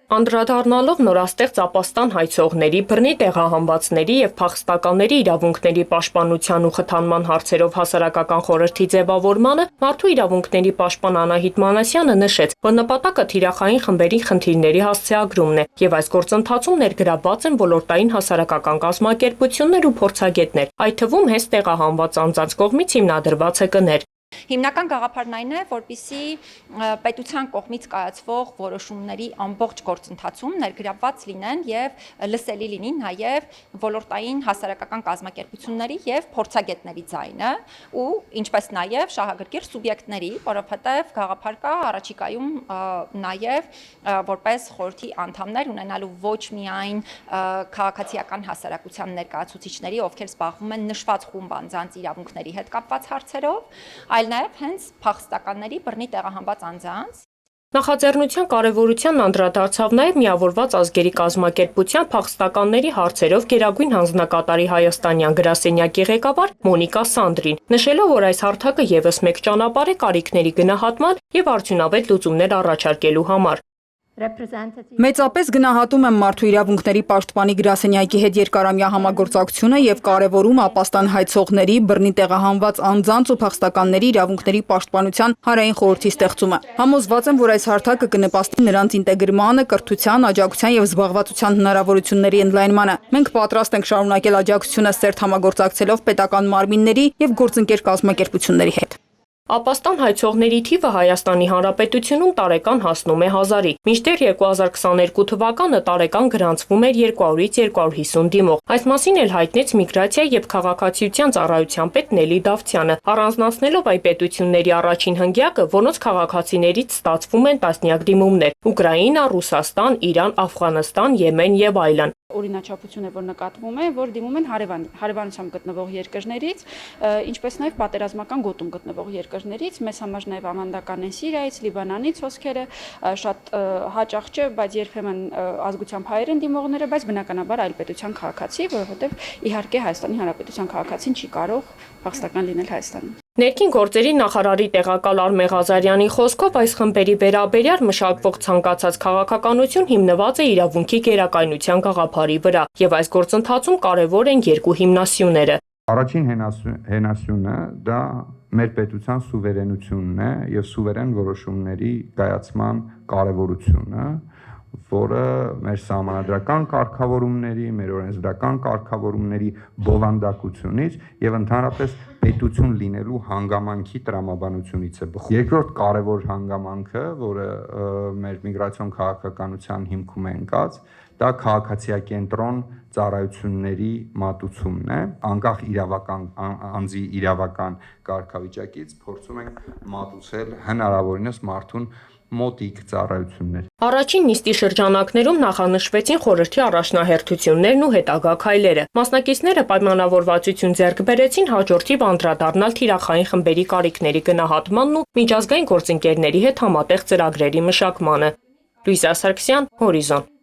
Անդրադառնալով նորաստեղծ ապաստան հայցողների, բռնի տեղահանվածների և փախստականների իրավունքների պաշտպանության ու խթանման հարցերով հասարակական խորհրդի ձևավորմանը Մարդու իրավունքների պաշտպան Անահիտ Մանասյանը նշեց, որ նպատակը թիրախային խմբերի խնդիրների հասցեագրումն է և այս գործընթացում ներգրավված են ոլորտային հասարակական կազմակերպություններ ու փորձագետներ, այդ թվում հենց տեղահանված անձանց կողմից հիմնադրված ՀԿ-ներ։ Հիմնական գաղափարն այն է, որպեսզի պետության կողմից կայացվող որոշումների ամբողջ գործընթացում ներգրավված լինեն եւ լսելի լինի նաեւ ոլորտային հասարակական կազմակերպությունների եւ փորձագետների ձայնը ու ինչպես նաեւ շահագրգիռ սուբյեկտների, որովհետեւ գաղափար կա առաջիկայում նաեւ որպես խորհրդի անդամներ ունենալու ոչ միայն քաղաքացիական հասարակության ներկայացուցիչների, ովքեր զբաղվում են նշված խումբ անձանց իրավունքների հետ կապված հարցերով, այլ նաև հենց փախստականների բռնի տեղահանված անձանց։ Նախաձեռնության կարևորությանն անդրադարձավ նաև Միավորված ազգերի կազմակերպության փախստականների հարցերով գերագույն հանձնակատարի հայաստանյան գրասենյակի ղեկավար Մոնիկա Սանդրին, նշելով, որ այս հարթակը ևս մեկ ճանապարհ է կարիքների գնահատման և արդյունավետ լուծումներ առաջարկելու համար։ Մեծապես գնահատում եմ Մարդու իրավունքների պաշտպանի գրասենյակի հետ երկարամյա համագործակցությունը և կարևորում ապաստան հայցողների, բռնի տեղահանված անձանց ու փախստականների իրավունքների պաշտպանության հանրային խորհրդի ստեղծումը։ Համոզված եմ, որ այս հարթակը կնպաստի նրանց ինտեգրմանը, կրթության, աջակցության և զբաղվածության հնարավորությունների ընդլայնմանը։ Մենք պատրաստ ենք շարունակել աջակցությունը սերտ համագործակցելով պետական մարմինների և գործընկեր կազմակերպությունների հետ։ Ապաստան հայցողների թիվը Հայաստանի Հանրապետությունում տարեկան հասնում է 1000-ի, մինչդեռ 2022 թվականը տարեկան գրանցվում էր 200-ից 250 դիմող։ Այս մասին էլ հայտնեց Միգրացիա և քաղաքացիության ծառայության պետ Նելի Դավթյանը, առանձնացնելով այն պետությունների առաջին հնգյակը, որոնց քաղաքացիներից ստացվում են տասնյակ դիմումներ՝ Ուկրաինա, Ռուսաստան, Իրան, Աֆղանստան, Եմեն եւ այլն։ Օրինաչափություն է, որ նկատվում է, որ դիմում են հարևանությամբ գտնվող երկրներից, ինչպես նաև պատերազմական գոտում գտնվող երկրներից, մեզ համար նաև ավանդական են Սիրիայից, Լիբանանից հոսքերը, շատ հաճախ չէ, բայց երբեմն ազգությամբ հայեր են դիմողները, բայց բնականաբար այլ պետության քաղաքացի, որովհետև իհարկե Հայաստանի Հանրապետության քաղաքացին չի կարող փախստական լինել Հայաստանում։ Ներքին գործերի նախարարի տեղակալ Արմեն Ղազարյանի խոսքով այս խմբերի վերաբերյալ մշակվող ցանկացած քաղաքականություն հիմնված է իրավունքի գերակայունության գաղափարի վրա, եւ այս գործընթացում կարևոր են երկու հիմնասյուները։ Առաջին հենասյունը դա մեր պետության սուվերենությունն է եւ սուվերեն որոշումների կայացման կարևորությունը, որը մեր սահմանադրական կարգավորումների, մեր օրենսդրական կարգավորումների բովանդակությունից եւ ընդհանրապես պետություն լինելու հանգամանքի տրամաբանությունից է բխում։ Երկրորդ կարևոր հանգամանքը, որը մեր միգրացիոն քաղաքականության հիմքում է ընկած, դա քաղաքացիակենտրոն ծառայությունների մատուցումն է, անկախ անձի իրավական կարգավիճակից փորձում ենք մատուցել հնարավորինս մարդուն մոտիկ ծառայություններ։ Առաջին նիստի շրջանակներում նախանշվեցին խորհրդի առաջնահերթություններն ու հետագա քայլերը։ Մասնակիցները պայմանավորվածություն ձեռք բերեցին հաջորդիվ անդրադառնալ թիրախային խմբերի կարիքների գնահատմանն ու միջազգային գործընկերների հետ համատեղ ծրագրերի մշակմանը։ Լույսա Սարգսյան, Հորիզոն։